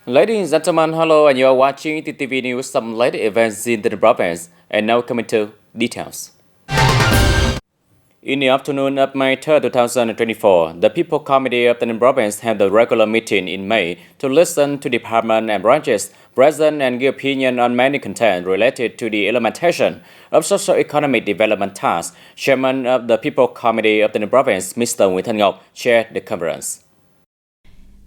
Ladies and gentlemen, hello, and you are watching TTV News, some latest events in the province, and now coming to details. In the afternoon of May 3, 2024, the People Committee of the province held a regular meeting in May to listen to department and branches present and give opinion on many content related to the implementation of socio-economic development tasks. Chairman of the People Committee of the province, Mr. Nguyễn Thanh Ngọc, chaired the conference.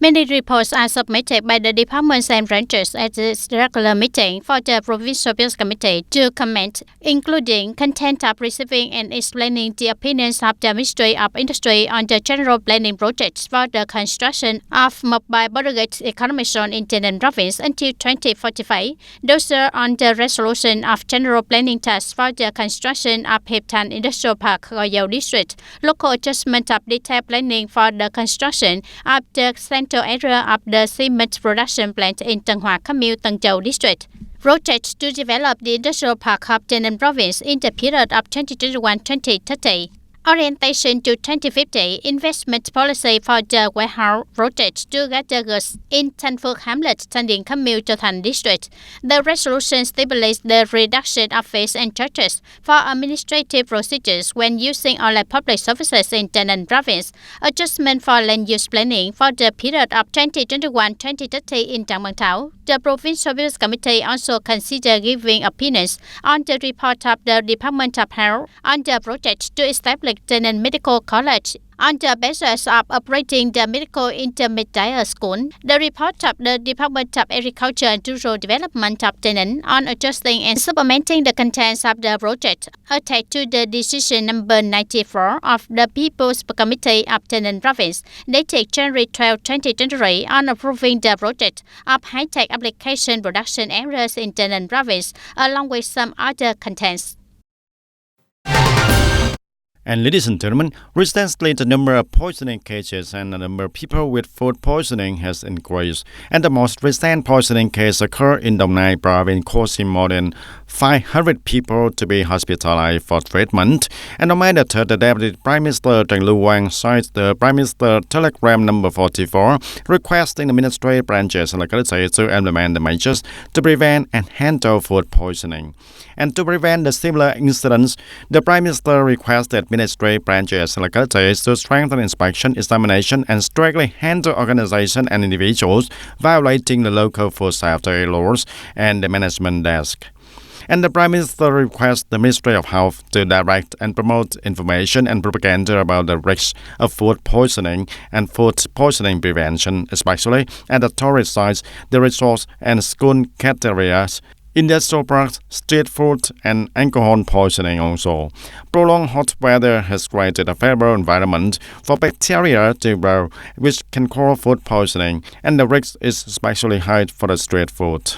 Many reports are submitted by the departments and branches at this regular meeting for the Provincial Bills Committee to comment, including content of receiving and explaining the opinions of the Ministry of Industry on the general planning projects for the construction of mobile border gate economic zone in TayNinhTV province until 2045. Those are on the resolution of general planning tasks for the construction of Hiệp Thành Industrial Park, Goyal District, local adjustment of detailed planning for the construction of the central area of the cement production plant in Tân Hòa, Cam Liêu, Tân Châu District. Projects to develop the industrial park of TayNinhTV province in the period of 2021-2030. Orientation to 2050 investment policy for the warehouse project to gather goods in Thanh Phước Hamlet, Thanh Điền, Cam Liêu, Châu Thành District. The resolution stipulates the reduction of fees and charges for administrative procedures when using online public services in TayNinhTV province, adjustment for land use planning for the period of 2021-2030 in Tràng Bàng Thảo. The Provincial Bills Committee also consider giving opinions on the report of the Department of Health on the project to establish TayNinhTV Medical College on the basis of operating the medical intermediate school. The report of the Department of Agriculture and Rural Development of TayNinhTV on adjusting and supplementing the contents of the project attached to the decision number 94 of the People's Committee of TayNinhTV province dated January 12, 2023 on approving the project of high-tech application production areas in TayNinhTV province along with some other contents. And ladies and gentlemen, recently the number of poisoning cases and the number of people with food poisoning has increased. And the most recent poisoning case occurred in Đồng Nai province, causing more than 500 people to be hospitalized for treatment. And on May the 3rd, the Deputy Prime Minister Trần Lưu Quang signed the Prime Minister Telegram number 44, requesting the ministry branches and localities to implement the measures to prevent and handle food poisoning. And to prevent the similar incidents, the Prime Minister requested ministry branches and localities to strengthen inspection, examination, and strictly handle organizations and individuals violating the local food safety laws and the management desk. And the Prime Minister requests the Ministry of Health to direct and promote information and propaganda about the risks of food poisoning and food poisoning prevention, especially at the tourist sites, the resorts and school cafeterias, industrial parks, street food, and alcohol poisoning also. Prolonged hot weather has created a favorable environment for bacteria to grow, which can cause food poisoning, and the risk is especially high for the street food.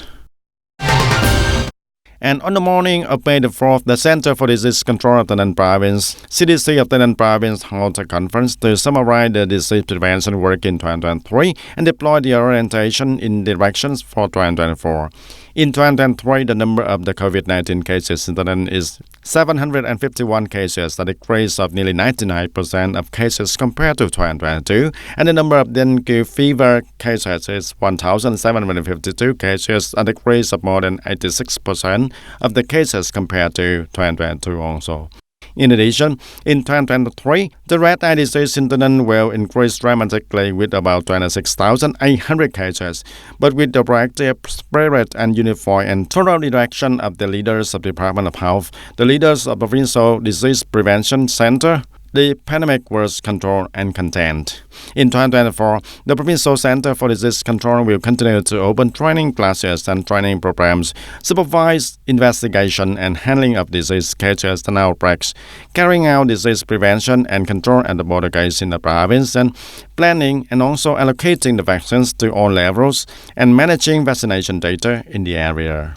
And on the morning of May the 4th, the Center for Disease Control of TayNinhTV province, CDC of TayNinhTV province, held a conference to summarize the disease prevention work in 2023 and deploy the orientation in directions for 2024. In 2023, the number of the COVID-19 cases in TayNinhTV is 751 cases, a decrease of nearly 99% of cases compared to 2022, and the number of dengue fever cases is 1,752 cases, a decrease of more than 86% of the cases compared to 2022 also. In addition, in 2023, the red eye disease in TayNinhTV will increase dramatically with about 26,800 cases, but with the proactive spirit and unified and thorough direction of the leaders of the Department of Health, the leaders of the Provincial Disease Prevention Center, the pandemic was controlled and contained. In 2024, the Provincial Center for Disease Control will continue to open training classes and training programs, supervise investigation and handling of disease cases and outbreaks, carrying out disease prevention and control at the border gates in the province, and planning and also allocating the vaccines to all levels and managing vaccination data in the area.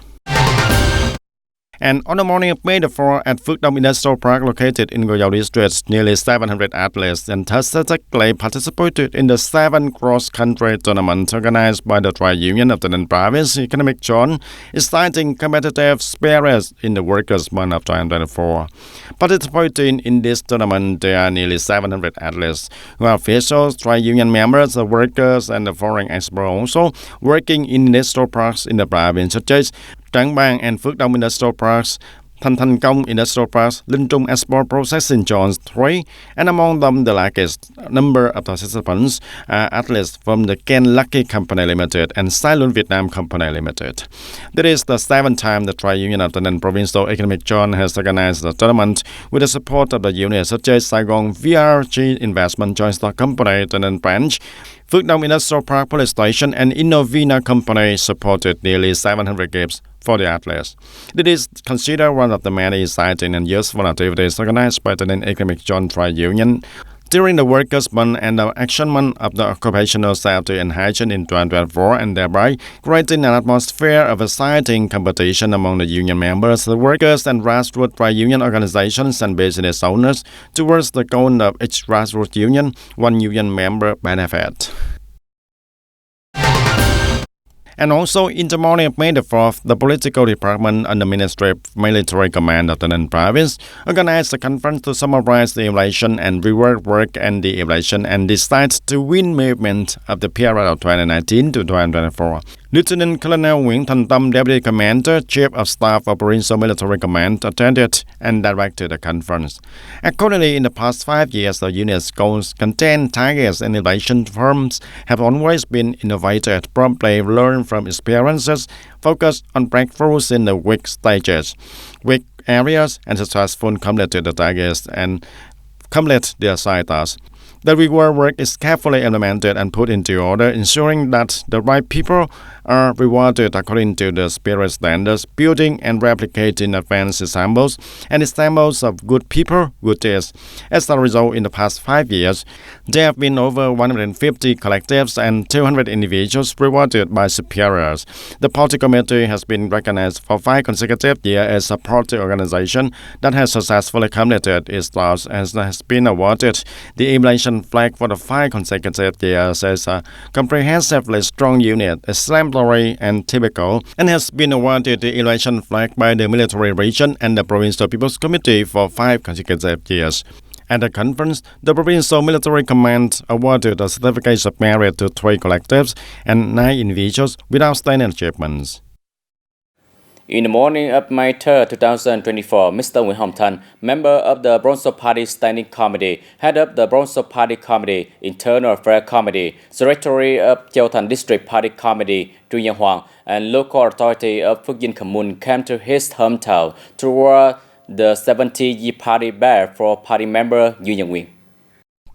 And on the morning of May the 4th at Phước Đông Industrial Park located in Goyao District, nearly 700 athletes enthusiastically participated in the 7th cross-country tournament organized by the Trade Union of the Province Economic Zone, exciting competitive spirit in the Workers' Month of 2024. Participating in this tournament, there are nearly 700 athletes who are officials, trade union members, the workers, and the foreign experts also working in industrial parks in the province, such as Trảng Bàng and Phước Đông Industrial Parks, Thành Công Industrial Parks, Linh Trung Export Processing Zones 3, and among them the largest number of participants are athletes from the Ken Lucky Company Limited and Silon Vietnam Company Limited. This is the 7th time the Trade Union of the Non-Provincial Economic Zone has organized the tournament with the support of the unions such as Saigon VRG Investment Joint Stock Company, the Non-Branch, Phước Đông Industrial Park Police Station, and Innovina Company supported nearly 700 games for the athletes. It is considered one of the many exciting and useful activities organized by the Economic Zone Trade Union during the Workers' Month and the Action Month of the Occupational Safety and Hygiene in 2024, and thereby creating an atmosphere of exciting competition among the union members, the workers, and grassroots trade union organizations and business owners towards the goal of each grassroots union, one union member benefit. And also, in the morning of May the 4th, the Political Department and the Ministry of Military Command of the Ninh Province organized a conference to summarize the evaluation and reward work and the evaluation and decide to win movement of the period of 2019 to 2024. Lieutenant Colonel Nguyễn Thành Tâm, Deputy Commander, Chief of Staff of Provincial Military Command, attended and directed the conference. Accordingly, in the past 5 years, the unit's goals, content, targets, and innovation firms have always been innovated, promptly learned from experiences, focused on breakthroughs in the weak stages, weak areas, and successfully completed the targets and complete their side tasks. The reward work is carefully implemented and put into order, ensuring that the right people are rewarded according to the spirit standards, building and replicating advanced examples and examples of good people, good deeds. As a result, in the past 5 years, there have been over 150 collectives and 200 individuals rewarded by superiors. The Party Committee has been recognized for 5 consecutive years as a party organization that has successfully completed its tasks and has been awarded the evaluation flag for the 5 consecutive years as a comprehensively strong unit, exemplary and typical, and has been awarded the evaluation flag by the military region and the Provincial People's Committee for 5 consecutive years. At the conference, the Provincial Military Command awarded a certificate of merit to 3 collectives and 9 individuals with outstanding achievements. In the morning of May 3, 2024, Mr. Nguyễn Hồng Thanh, member of the Bronzo Party Standing Committee, head of the Bronzo Party Committee, Internal Affairs Committee, Secretary of Châu Thành District Party Committee, Chu Nhân Hoàng, and local authority of Phước Dinh Commune came to his hometown to award the 70-year party badge for party member Yu Nhân Nguyên.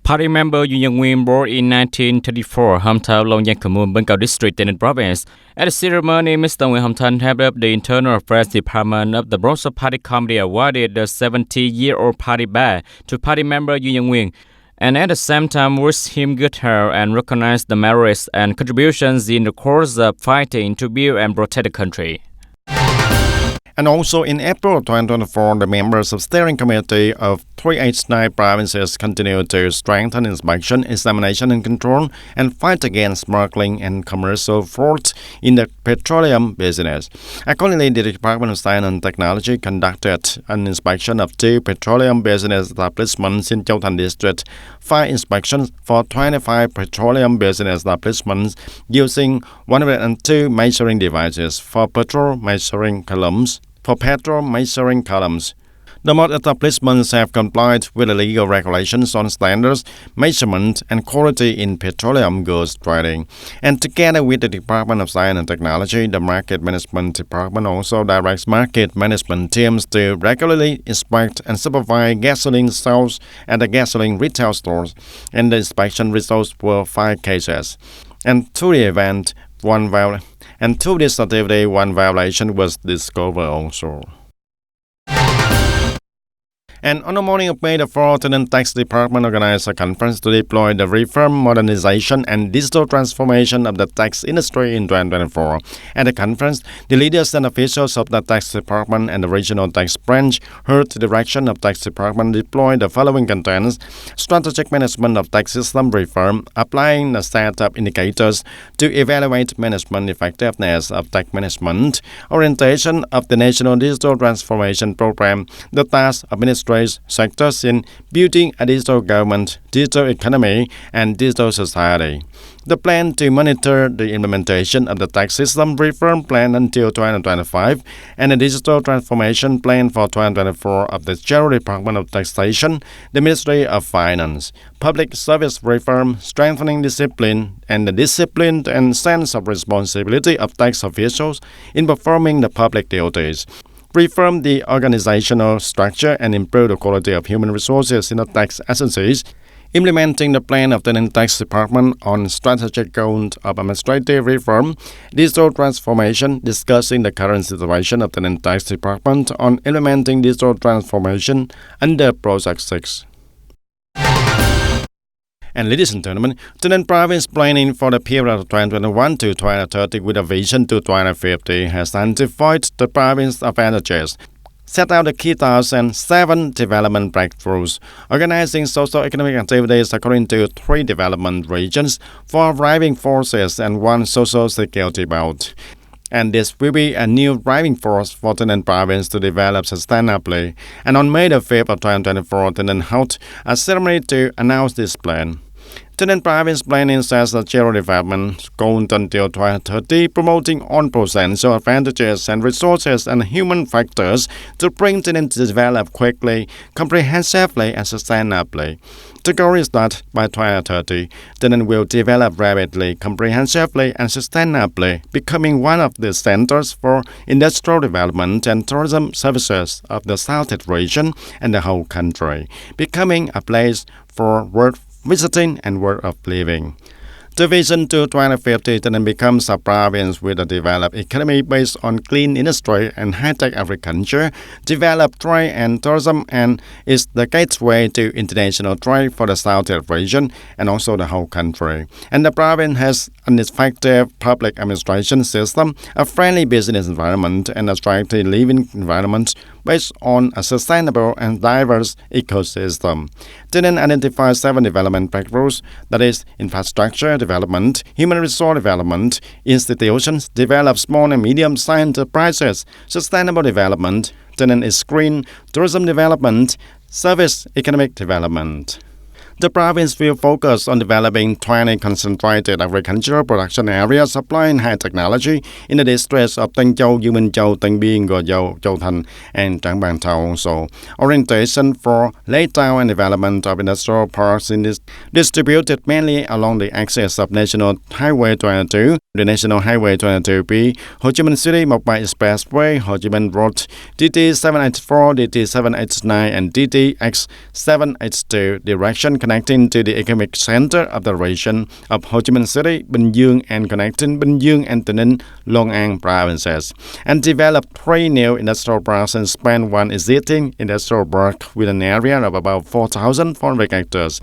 Party member Yu Nhân Nguyên, born in 1934, hometown Long Giang Commune, Bân Cao District, TayNinhTV Province. At the ceremony, Mr. Nguyễn Hồng Thanh, head of the Internal Affairs Department of the Bronzo Party Committee, awarded the 70-year-old party badge to party member Yu Nhân Nguyên, and at the same time wished him good health and recognized the merits and contributions in the course of fighting to build and protect the country. And also in April 2024, the members of Steering Committee of 389 provinces continue to strengthen inspection, examination and control and fight against smuggling and commercial fraud in the petroleum business. Accordingly, the Department of Science and Technology conducted an inspection of 2 petroleum business establishments in Châu Thành District, 5 inspections for 25 petroleum business establishments using 102 measuring devices for petrol measuring columns. The most establishments have complied with the legal regulations on standards, measurement, and quality in petroleum goods trading. And together with the Department of Science and Technology, the Market Management Department also directs market management teams to regularly inspect and supervise gasoline sales at the gasoline retail stores. And the inspection results were 5 cases. And to this activity, 1 violation was discovered also. And on the morning of May the 4th, the Tax Department organized a conference to deploy the reform, modernization, and digital transformation of the tax industry in 2024. At the conference, the leaders and officials of the Tax Department and the regional tax branch heard the direction of Tax Department deploy the following contents: strategic management of tax system reform, applying a set of indicators to evaluate management effectiveness of tax management, orientation of the National Digital Transformation Program, the task administration sectors in building a digital government, digital economy, and digital society. The plan to monitor the implementation of the tax system reform plan until 2025 and the digital transformation plan for 2024 of the General Department of Taxation, the Ministry of Finance, public service reform, strengthening discipline, and the discipline and sense of responsibility of tax officials in performing the public duties. Reform the organizational structure and improve the quality of human resources in the tax agencies, implementing the plan of the Tax Department on strategic goals of administrative reform, digital transformation, discussing the current situation of the Tax Department on implementing digital transformation under Project 6. And ladies and gentlemen, TayNinhTV province planning for the period of 2021 to 2030 with a vision to 2050 has identified the province advantages, set out the key tasks and 7 development breakthroughs, organizing socio-economic activities according to 3 development regions, 4 driving forces and 1 social security belt. And this will be a new driving force for TayNinhTV province to develop sustainably. And on May the 5th of 2024, TayNinhTV held a ceremony to announce this plan. TayNinhTV province planning sets a general development goal until 2030, promoting all potential advantages and resources and human factors to bring TayNinhTV to develop quickly, comprehensively, and sustainably. The goal is that by 2030, TayNinhTV will develop rapidly, comprehensively, and sustainably, becoming one of the centers for industrial development and tourism services of the Southeast region and the whole country, becoming a place for worth visiting and work of living. The vision to 2050 TayNinhTV becomes a province with a developed economy based on clean industry and high-tech agriculture, developed trade and tourism, and is the gateway to international trade for the Southeast region and also the whole country. And the province has an effective public administration system, a friendly business environment, and a attractive living environment based on a sustainable and diverse ecosystem. TayNinhTV identifies 7 development breakthroughs, that is, infrastructure development, human resource development, institutions, develop small and medium-sized enterprises, sustainable development, TayNinhTV is green, tourism development, service economic development. The province will focus on developing 20 concentrated agricultural production areas applying high technology in the districts of Tân Châu, U Minh Châu, Tân Biên, Gò Dầu, Châu Thành, and Trảng Bàng Thao also. Orientation for laydown and development of industrial parks in this distributed mainly along the axis of National Highway 22, the National Highway 22B, Ho Chi Minh City Mộc-Bài Expressway, Ho Chi Minh Road, DT 784, DT 789, and DTX 782 direction connecting to the economic center of the region of Ho Chi Minh City, Bình Dương, and connecting Bình Dương and TayNinhTV, Long An provinces, and develop 3 new industrial parks and expand 1 existing industrial park with an area of about 4,400 hectares.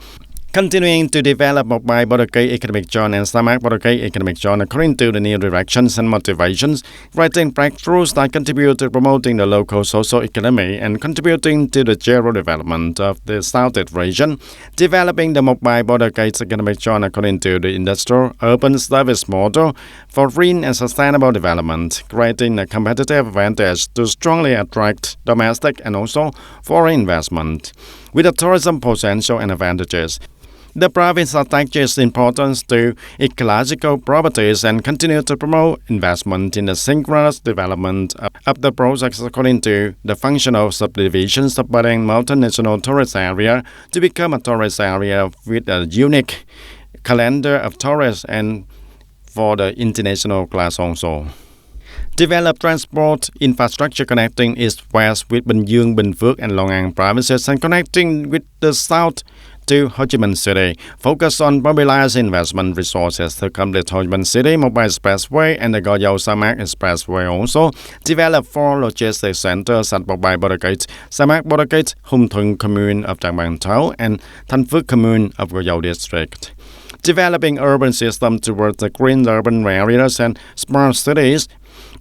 Continuing to develop Mộc-Bài Border Gate Economic Zone and Samak Border Gate Economic Zone according to the new directions and motivations, writing breakthroughs that contribute to promoting the local social economy and contributing to the general development of the Southeast region, developing the Mộc-Bài Border Gate Economic Zone according to the industrial urban service model for green and sustainable development, creating a competitive advantage to strongly attract domestic and also foreign investment. With the tourism potential and advantages, the province attaches importance to ecological properties and continue to promote investment in the synchronous development of the projects according to the functional subdivisions of Padang Multinational Tourist Area to become a tourist area with a unique calendar of tourists and for the international class also. Develop transport infrastructure connecting east-west with Bình Dương, Bình Phước, and Long An provinces and connecting with the south to Ho Chi Minh City, focus on mobilizing investment resources to complete Ho Chi Minh City Mobile Expressway and the Goyao Samak Expressway. Also, develop 4 logistics centers at Mobile Border Gate, Samak Border Gate, Hum Thung Commune of Trang Bang Thao, and Thanh Phước Commune of Goyao District. Developing urban systems towards the green urban areas and smart cities.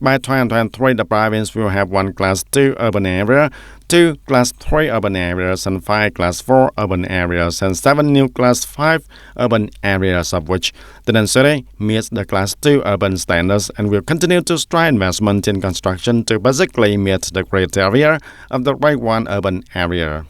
By 2023, the province will have 1 Class 2 urban area, 2 Class 3 urban areas, and 5 Class 4 urban areas, and 7 new Class 5 urban areas, of which TayNinhTV City meets the Class 2 urban standards and will continue to strive investment in construction to basically meet the criteria of the Grade 1 urban area.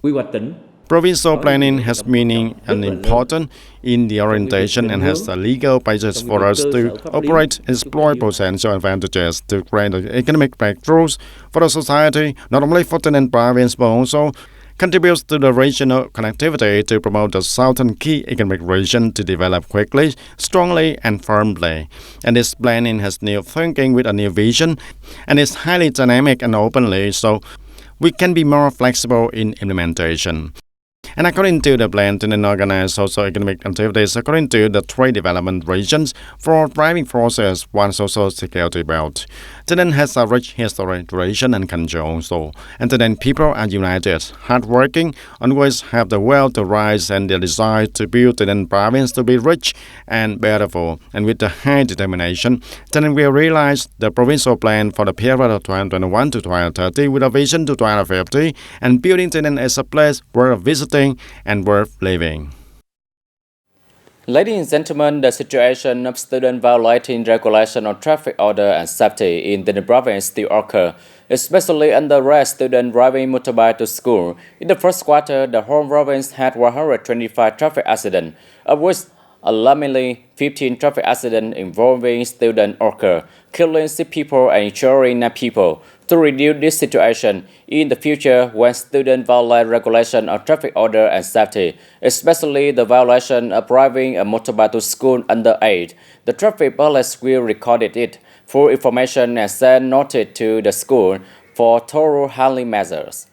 Quy hoạch tỉnh. Provincial planning has meaning and important in the orientation and has a legal basis for us to operate, exploit potential advantages to create economic breakthroughs for the society, not only for TayNinhTV province but also contributes to the regional connectivity to promote the southern key economic region to develop quickly, strongly and firmly. And this planning has new thinking with a new vision and is highly dynamic and openly, so we can be more flexible in implementation. And according to the plan, TayNinhTV organize socio-economic activities according to the 3 development regions for driving forces, 1 social security belt. TayNinhTV has a rich history, tradition, and culture also. And TayNinhTV people are united, hardworking, always have the will to rise and the desire to build TayNinhTV province to be rich and beautiful. And with the high determination, TayNinhTV will realize the provincial plan for the period of 2021 to 2030 with a vision to 2050 and building TayNinhTV as a place worth visiting and worth living. Ladies and gentlemen, the situation of students violating regulation on traffic order and safety in the province still occur, especially under arrest students driving motorbike to school. In the first quarter, the whole province had 125 traffic accidents, of which alarmingly 15 traffic accidents involving students occur, killing 6 people and injuring 9 people. To reduce this situation in the future when students violate regulation on traffic order and safety, especially the violation of driving a motorbike to school under age, the traffic police will record it for information and send notice to the school for thorough handling measures.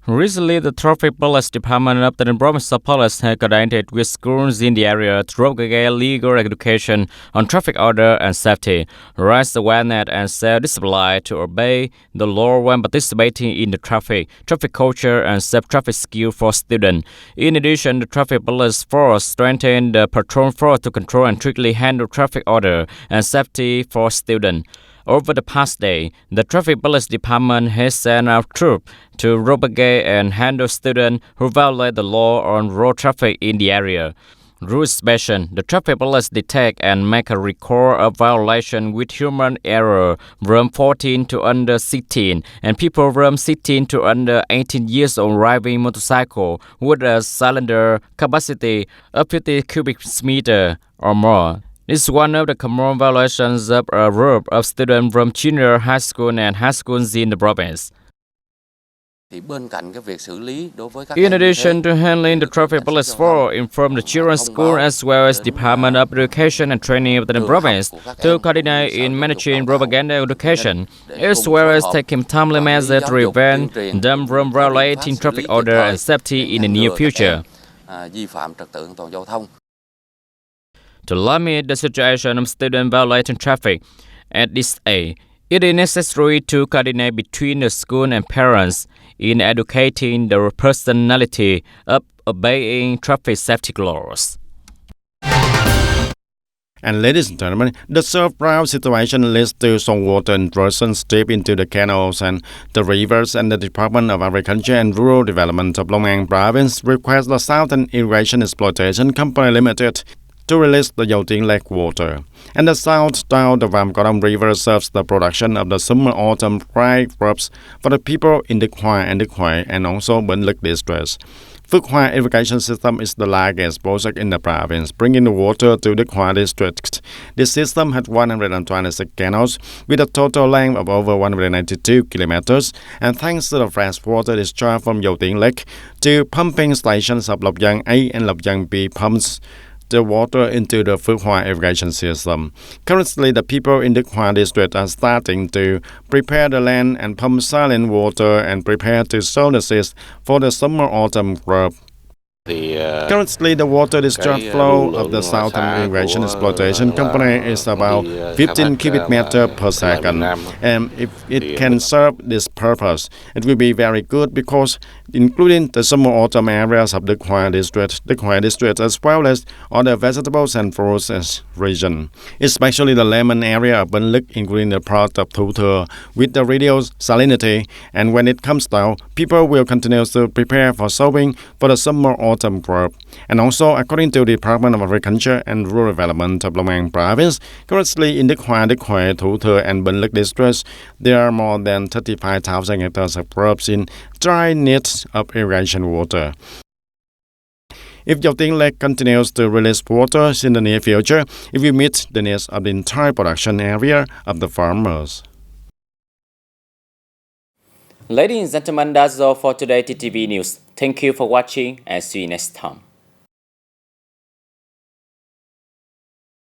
Recently, the Traffic Police Department of the Provincial Police has coordinated with schools in the area to propagate legal education on traffic order and safety, raise awareness and self-discipline to obey the law when participating in the traffic culture and safe traffic skill for students. In addition, the Traffic Police Force strengthened the patrol force to control and strictly handle traffic order and safety for students. Over the past day, the Traffic Police Department has sent out troops to propagate and handle students who violate the law on road traffic in the area. Rule inspection, the traffic police detect and make a record of violation with human error from 14 to under 16 and people from 16 to under 18 years old driving motorcycle with a cylinder capacity of 50 cubic meter or more. This is one of the common violations of a group of students from junior high school and high schools in the province. In addition to handling the traffic police force, inform the children's school as well as Department of Education and Training of the province to coordinate in managing propaganda education, as well as taking timely measures to prevent them from violating traffic order and safety in the near future. To limit the situation of students violating traffic at this age, it is necessary to coordinate between the school and parents in educating the personality of obeying traffic safety laws. And ladies and gentlemen, the surf-drought situation leads to some water intrusion deep into the canals and the rivers, and the Department of Agriculture and Rural Development of Long An Province requests the Southern Irrigation Exploitation Company Limited to release the Dầu Tiếng Lake water. And the south down the Vam Cỏ River serves the production of the summer-autumn dry crops for the people in Đức Hòa and Đức Huệ and also Bến Lức districts. Phước Hòa irrigation system is the largest project in the province, bringing the water to the Đức Hòa district. This system had 126 canals with a total length of over 192 kilometers, and thanks to the fresh water discharge from Dầu Tiếng Lake to pumping stations of Lộc Giang A and Lộc Giang B pumps the water into the Phước Hòa irrigation system. Currently, the people in the Đức Hòa district are starting to prepare the land and pump saline water and prepare to sow the seeds for the summer-autumn crop. Currently, the water discharge flow of the Southern Irrigation Exploitation Company is about 15 cubic meter per second. And if it can serve this purpose, it will be very good because including the summer-autumn areas of the Khoi district as well as other vegetables and fruits region, especially the lemon area of Binh Lức, including the part of Thủ Thừa with the reduced salinity. And when it comes down, people will continue to prepare for sowing for the summer-autumn crop. And also, according to the Department of Agriculture and Rural Development of Long An Province, currently in the Khoi, Thủ Thừa, and Binh Lức districts, there are more than 35,000 hectares of crops in dry needs of irrigation water. If Yau Lake continues to release water in the near future, it will meet the needs of the entire production area of the farmers. Ladies and gentlemen, that's all for today TTV News. Thank you for watching and see you next time.